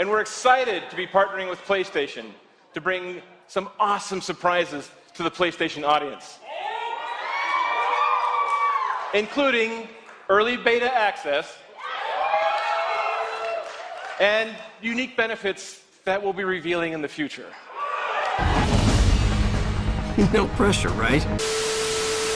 And we're excited to be partnering with PlayStation to bring some awesome surprises to the PlayStation audience, including early beta access and unique benefits that we'll be revealing in the future. No pressure, right?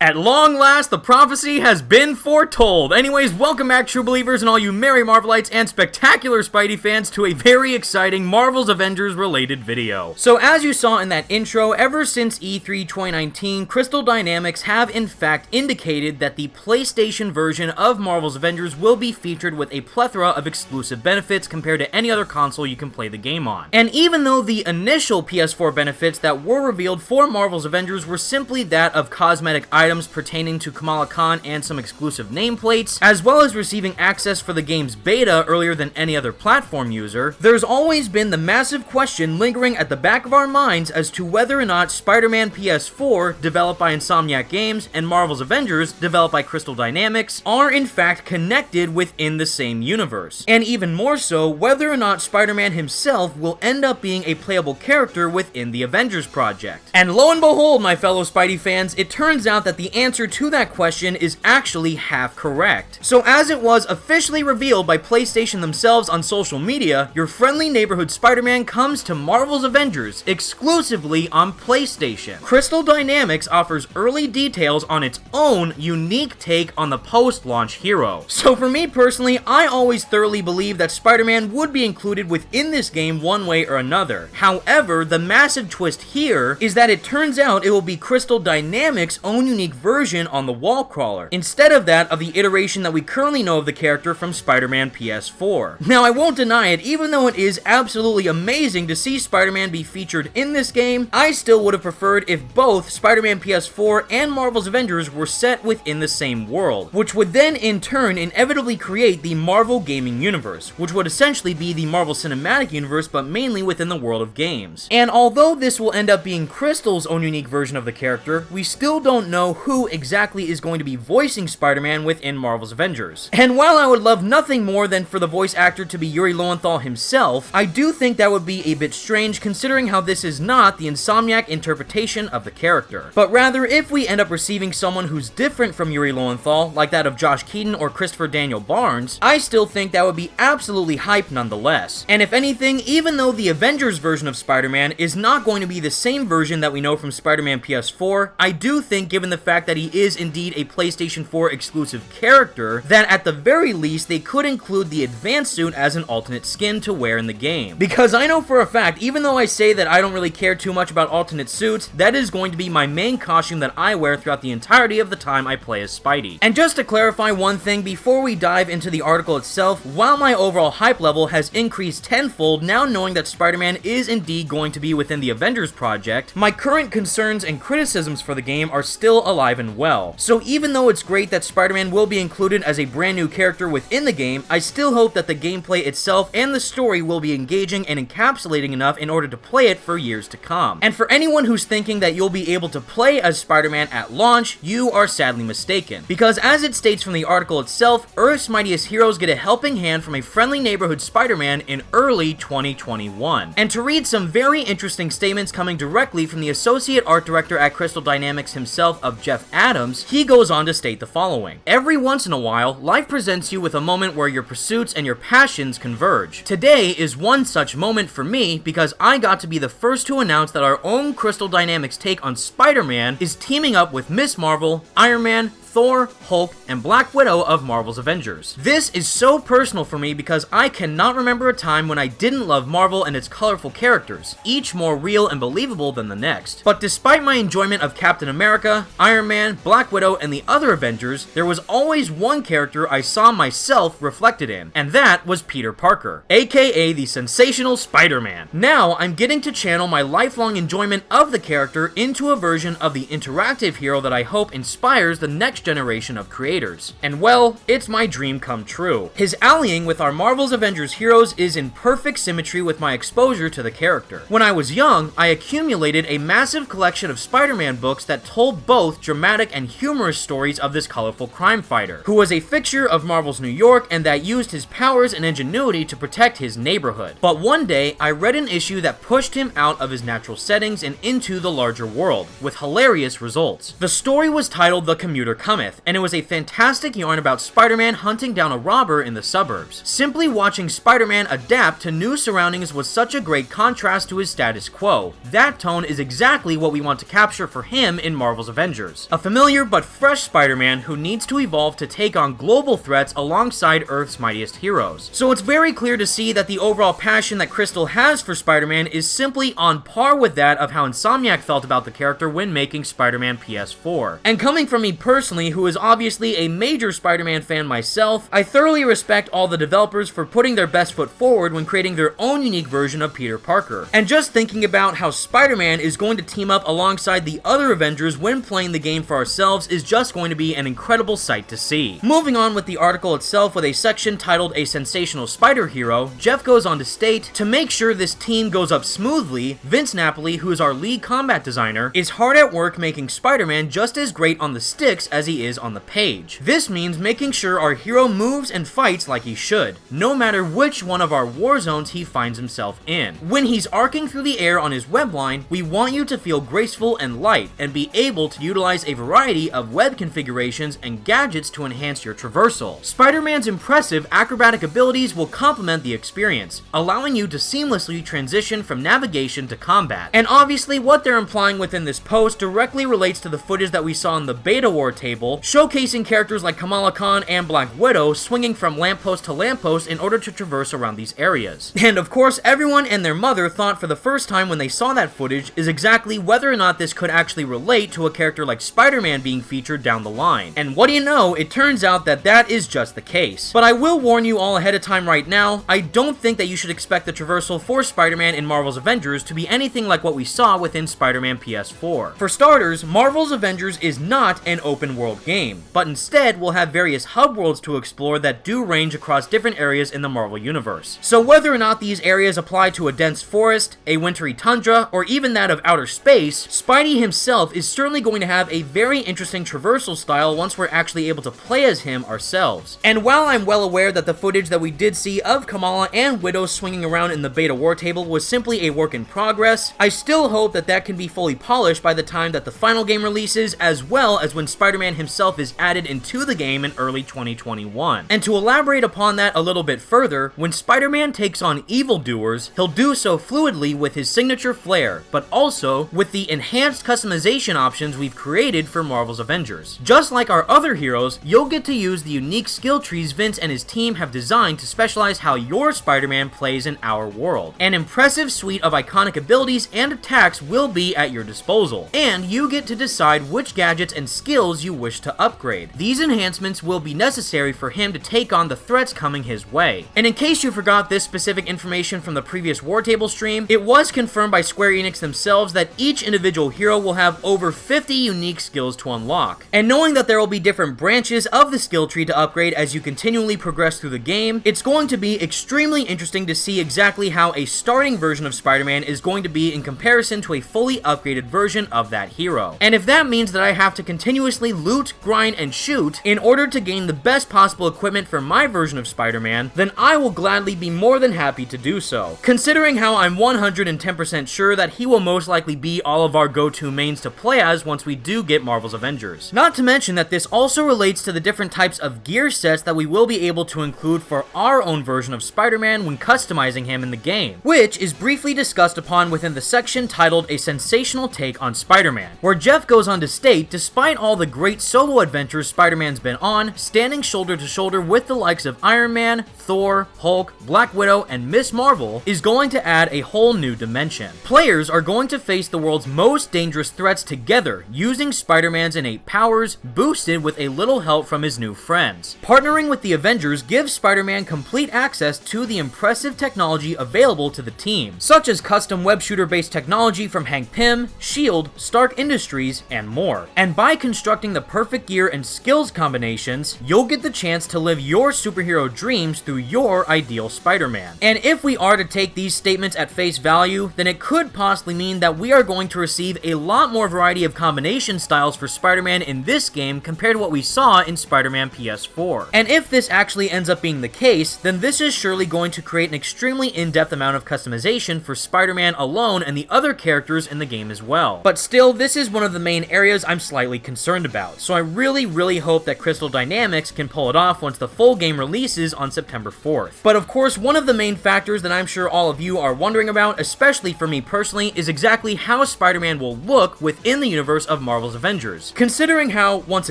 At long last, the prophecy has been foretold. Anyways, welcome back, true believers and all you merry Marvelites and spectacular Spidey fans to a very exciting Marvel's Avengers related video. So as you saw in that intro, ever since E3 2019, Crystal Dynamics have in fact indicated that the PlayStation version of Marvel's Avengers will be featured with a plethora of exclusive benefits compared to any other console you can play the game on. And even though the initial PS4 benefits that were revealed for Marvel's Avengers were simply that of cosmetic items pertaining to Kamala Khan and some exclusive nameplates, as well as receiving access for the game's beta earlier than any other platform user, there's always been the massive question lingering at the back of our minds as to whether or not Spider-Man PS4, developed by Insomniac Games, and Marvel's Avengers, developed by Crystal Dynamics, are in fact connected within the same universe. And even more so, whether or not Spider-Man himself will end up being a playable character within the Avengers project. And lo and behold, my fellow Spidey fans, it turns out that the answer to that question is actually half correct. So as it was officially revealed by PlayStation themselves on social media, your friendly neighborhood Spider-Man comes to Marvel's Avengers exclusively on PlayStation. Crystal Dynamics offers early details on its own unique take on the post-launch hero. So for me personally, I always thoroughly believed that Spider-Man would be included within this game one way or another. However, the massive twist here is that it turns out it will be Crystal Dynamics' own unique version on the wall crawler, instead of that of the iteration that we currently know of the character from Spider-Man PS4. Now, I won't deny it, even though it is absolutely amazing to see Spider-Man be featured in this game, I still would have preferred if both Spider-Man PS4 and Marvel's Avengers were set within the same world, which would then in turn inevitably create the Marvel Gaming Universe, which would essentially be the Marvel Cinematic Universe but mainly within the world of games. And although this will end up being Crystal's own unique version of the character, we still don't know who exactly is going to be voicing Spider-Man within Marvel's Avengers. And while I would love nothing more than for the voice actor to be Yuri Lowenthal himself, I do think that would be a bit strange considering how this is not the Insomniac interpretation of the character. But rather, if we end up receiving someone who's different from Yuri Lowenthal, like that of Josh Keaton or Christopher Daniel Barnes, I still think that would be absolutely hype nonetheless. And if anything, even though the Avengers version of Spider-Man is not going to be the same version that we know from Spider-Man PS4, I do think, given the fact that he is indeed a PlayStation 4 exclusive character, that at the very least they could include the advanced suit as an alternate skin to wear in the game. Because I know for a fact, even though I say that I don't really care too much about alternate suits, that is going to be my main costume that I wear throughout the entirety of the time I play as Spidey. And just to clarify one thing before we dive into the article itself, while my overall hype level has increased tenfold now knowing that Spider-Man is indeed going to be within the Avengers project, my current concerns and criticisms for the game are still alive and well. So even though it's great that Spider-Man will be included as a brand new character within the game, I still hope that the gameplay itself and the story will be engaging and encapsulating enough in order to play it for years to come. And for anyone who's thinking that you'll be able to play as Spider-Man at launch, you are sadly mistaken. Because as it states from the article itself, Earth's mightiest heroes get a helping hand from a friendly neighborhood Spider-Man in early 2021. And to read some very interesting statements coming directly from the associate art director at Crystal Dynamics himself of Jeff Adams, he goes on to state the following. Every once in a while, life presents you with a moment where your pursuits and your passions converge. Today is one such moment for me because I got to be the first to announce that our own Crystal Dynamics take on Spider-Man is teaming up with Miss Marvel, Iron Man, Thor, Hulk, and Black Widow of Marvel's Avengers. This is so personal for me because I cannot remember a time when I didn't love Marvel and its colorful characters, each more real and believable than the next. But despite my enjoyment of Captain America, Iron Man, Black Widow, and the other Avengers, there was always one character I saw myself reflected in, and that was Peter Parker, aka the sensational Spider-Man. Now, I'm getting to channel my lifelong enjoyment of the character into a version of the interactive hero that I hope inspires the next next generation of creators. And well, it's my dream come true. His allying with our Marvel's Avengers heroes is in perfect symmetry with my exposure to the character. When I was young, I accumulated a massive collection of Spider-Man books that told both dramatic and humorous stories of this colorful crime fighter, who was a fixture of Marvel's New York and that used his powers and ingenuity to protect his neighborhood. But one day, I read an issue that pushed him out of his natural settings and into the larger world, with hilarious results. The story was titled The Commuter Cometh, and it was a fantastic yarn about Spider-Man hunting down a robber in the suburbs. Simply watching Spider-Man adapt to new surroundings was such a great contrast to his status quo. That tone is exactly what we want to capture for him in Marvel's Avengers. A familiar but fresh Spider-Man who needs to evolve to take on global threats alongside Earth's mightiest heroes. So it's very clear to see that the overall passion that Crystal has for Spider-Man is simply on par with that of how Insomniac felt about the character when making Spider-Man PS4. And coming from me personally, who is obviously a major Spider-Man fan myself, I thoroughly respect all the developers for putting their best foot forward when creating their own unique version of Peter Parker. And just thinking about how Spider-Man is going to team up alongside the other Avengers when playing the game for ourselves is just going to be an incredible sight to see. Moving on with the article itself with a section titled A Sensational Spider Hero, Jeff goes on to state, to make sure this team goes up smoothly, Vince Napoli, who is our lead combat designer, is hard at work making Spider-Man just as great on the sticks as he is on the page. This means making sure our hero moves and fights like he should, no matter which one of our war zones he finds himself in. When he's arcing through the air on his web line, we want you to feel graceful and light, and be able to utilize a variety of web configurations and gadgets to enhance your traversal. Spider-Man's impressive acrobatic abilities will complement the experience, allowing you to seamlessly transition from navigation to combat. And obviously, what they're implying within this post directly relates to the footage that we saw in the beta war table, showcasing characters like Kamala Khan and Black Widow swinging from lamppost to lamppost in order to traverse around these areas. And of course, everyone and their mother thought for the first time when they saw that footage is exactly whether or not this could actually relate to a character like Spider-Man being featured down the line. And what do you know, it turns out that that is just the case. But I will warn you all ahead of time right now, I don't think that you should expect the traversal for Spider-Man in Marvel's Avengers to be anything like what we saw within Spider-Man PS4. For starters, Marvel's Avengers is not an open world game, but instead will have various hub worlds to explore that do range across different areas in the Marvel Universe. So whether or not these areas apply to a dense forest, a wintry tundra, or even that of outer space, Spidey himself is certainly going to have a very interesting traversal style once we're actually able to play as him ourselves. And while I'm well aware that the footage that we did see of Kamala and Widow swinging around in the beta war table was simply a work in progress, I still hope that that can be fully polished by the time that the final game releases, as well as when Spider-Man himself is added into the game in early 2021. And to elaborate upon that a little bit further, when Spider-Man takes on evildoers, he'll do so fluidly with his signature flair, but also with the enhanced customization options we've created for Marvel's Avengers. Just like our other heroes, you'll get to use the unique skill trees Vince and his team have designed to specialize how your Spider-Man plays in our world. An impressive suite of iconic abilities and attacks will be at your disposal, and you get to decide which gadgets and skills you wish to upgrade. These enhancements will be necessary for him to take on the threats coming his way. And in case you forgot this specific information from the previous War Table stream, it was confirmed by Square Enix themselves that each individual hero will have over 50 unique skills to unlock. And knowing that there will be different branches of the skill tree to upgrade as you continually progress through the game, it's going to be extremely interesting to see exactly how a starting version of Spider-Man is going to be in comparison to a fully upgraded version of that hero. And if that means that I have to continuously loot, grind, and shoot in order to gain the best possible equipment for my version of Spider-Man, then I will gladly be more than happy to do so, considering how I'm 110% sure that he will most likely be all of our go-to mains to play as once we do get Marvel's Avengers. Not to mention that this also relates to the different types of gear sets that we will be able to include for our own version of Spider-Man when customizing him in the game, which is briefly discussed upon within the section titled A Sensational Take on Spider-Man, where Jeff goes on to state, despite all the great solo adventures Spider-Man's been on, standing shoulder to shoulder with the likes of Iron Man, Thor, Hulk, Black Widow, and Miss Marvel is going to add a whole new dimension. Players are going to face the world's most dangerous threats together, using Spider-Man's innate powers, boosted with a little help from his new friends. Partnering with the Avengers gives Spider-Man complete access to the impressive technology available to the team, such as custom web shooter-based technology from Hank Pym, S.H.I.E.L.D., Stark Industries, and more. And by constructing the perfect gear and skills combinations, you'll get the chance to live your superhero dreams through your ideal Spider-Man. And if we are to take these statements at face value, then it could possibly mean that we are going to receive a lot more variety of combination styles for Spider-Man in this game compared to what we saw in Spider-Man PS4. And if this actually ends up being the case, then this is surely going to create an extremely in-depth amount of customization for Spider-Man alone and the other characters in the game as well. But still, this is one of the main areas I'm slightly concerned about, so I really hope that Crystal Dynamics can pull it off once the full game releases on September 4th. But of course, one of the main factors that I'm sure all of you are wondering about, especially for me personally, is exactly how Spider-Man will look within the universe of Marvel's Avengers. Considering how, once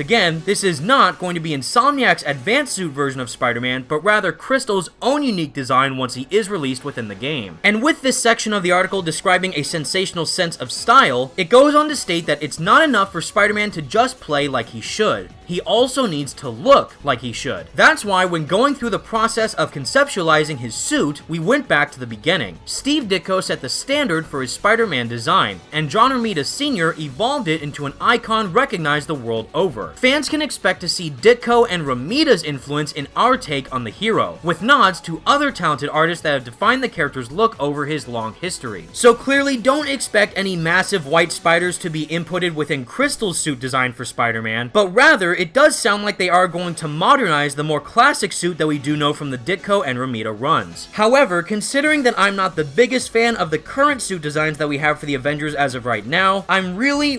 again, this is not going to be Insomniac's advanced suit version of Spider-Man, but rather Crystal's own unique design once he is released within the game. And with this section of the article describing a sensational sense of style, it goes on to state that it's not enough for Spider-Man to just play like he should. He also needs to look like he should. That's why when going through the process of conceptualizing his suit, we went back to the beginning. Steve Ditko set the standard for his Spider-Man design, and John Romita Sr. evolved it into an icon recognized the world over. Fans can expect to see Ditko and Romita's influence in our take on the hero, with nods to other talented artists that have defined the character's look over his long history. So clearly, don't expect any massive white spiders to be inputted within Crystal's suit design for Spider-Man, but rather it does sound like they are going to modernize the more classic suit that we do know from the Ditko and Romita runs. However, considering that I'm not the biggest fan of the current suit designs that we have for the Avengers as of right now, I'm really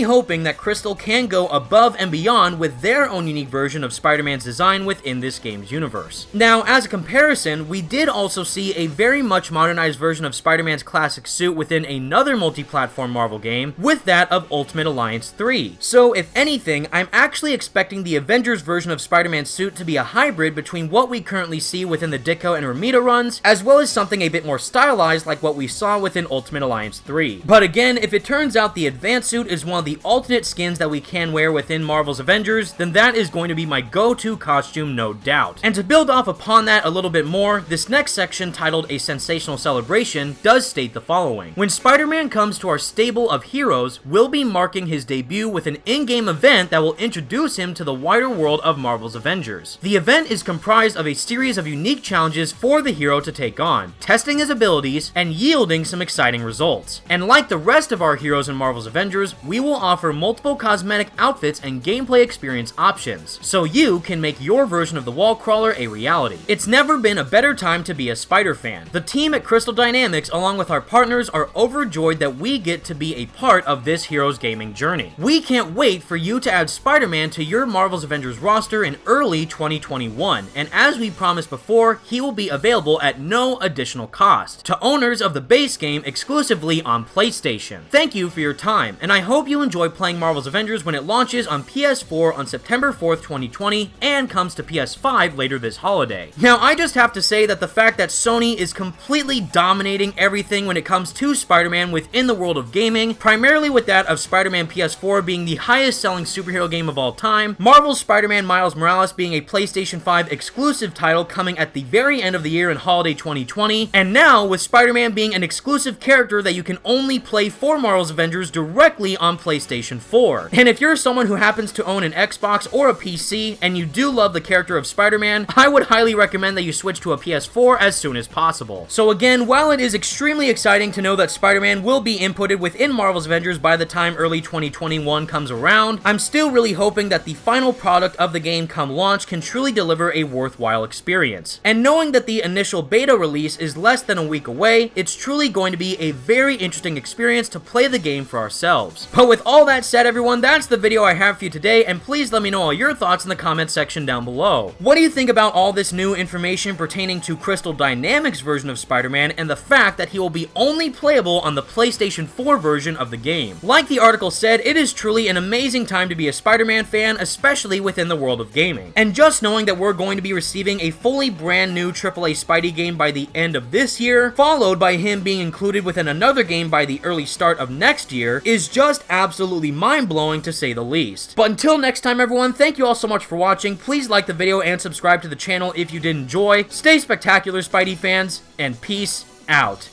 hoping that Crystal can go above and beyond with their own unique version of Spider-Man's design within this game's universe. Now, as a comparison, we did also see a very much modernized version of Spider-Man's classic suit within another multi-platform Marvel game, with that of Ultimate Alliance 3. So, if anything, I'm actually expecting the Avengers version of Spider-Man's suit to be a hybrid between what we currently see within the Ditko and Romita runs, as well as something a bit more stylized like what we saw within Ultimate Alliance 3. But again, if it turns out the advanced suit is one of the alternate skins that we can wear within Marvel's Avengers, then that is going to be my go-to costume, no doubt. And to build off upon that a little bit more, this next section, titled A Sensational Celebration, does state the following. When Spider-Man comes to our stable of heroes, we'll be marking his debut with an in-game event that will introduce him to the wider world of Marvel's Avengers. The event is comprised of a series of unique challenges for the hero to take on, testing his abilities and yielding some exciting results. And like the rest of our heroes in Marvel's Avengers, we will offer multiple cosmetic outfits and gameplay experience options, so you can make your version of the wall crawler a reality. It's never been a better time to be a Spider fan. The team at Crystal Dynamics, along with our partners, are overjoyed that we get to be a part of this hero's gaming journey. We can't wait for you to add Spider-Man to your Marvel's Avengers roster in early 2021, and as we promised before, he will be available at no additional cost to owners of the base game exclusively on PlayStation. Thank you for your time, and I hope you enjoy playing Marvel's Avengers when it launches on PS4 on September 4th, 2020, and comes to PS5 later this holiday. Now, I just have to say that the fact that Sony is completely dominating everything when it comes to Spider-Man within the world of gaming, primarily with that of Spider-Man PS4 being the highest selling superhero game of all time, Marvel's Spider-Man Miles Morales being a PlayStation 5 exclusive title coming at the very end of the year in holiday 2020, and now with Spider-Man being an exclusive character that you can only play for Marvel's Avengers directly on PlayStation 4. And if you're someone who happens to own an Xbox or a PC, and you do love the character of Spider-Man, I would highly recommend that you switch to a PS4 as soon as possible. So again, while it is extremely exciting to know that Spider-Man will be inputted within Marvel's Avengers by the time early 2021 comes around, I'm still really hoping that the final product of the game come launch can truly deliver a worthwhile experience. And knowing that the initial beta release is less than a week away, it's truly going to be a very interesting experience to play the game for ourselves. But with all that said, everyone, that's the video I have for you today, and please let me know all your thoughts in the comment section down below. What do you think about all this new information pertaining to Crystal Dynamics' version of Spider-Man and the fact that he will be only playable on the PlayStation 4 version of the game? Like the article said, it is truly an amazing time to be a Spider-Man fan, especially within the world of gaming. And just knowing that we're going to be receiving a fully brand new AAA Spidey game by the end of this year, followed by him being included within another game by the early start of next year, is just absolutely mind-blowing to say the least. But until next time, everyone, thank you all so much for watching. Please like the video and subscribe to the channel if you did enjoy. Stay spectacular, Spidey fans, and peace out.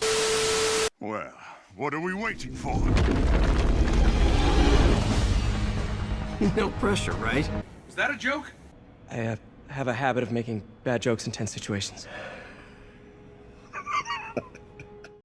Well, what are we waiting for? No pressure, right? Was that a joke? I have a habit of making bad jokes in tense situations.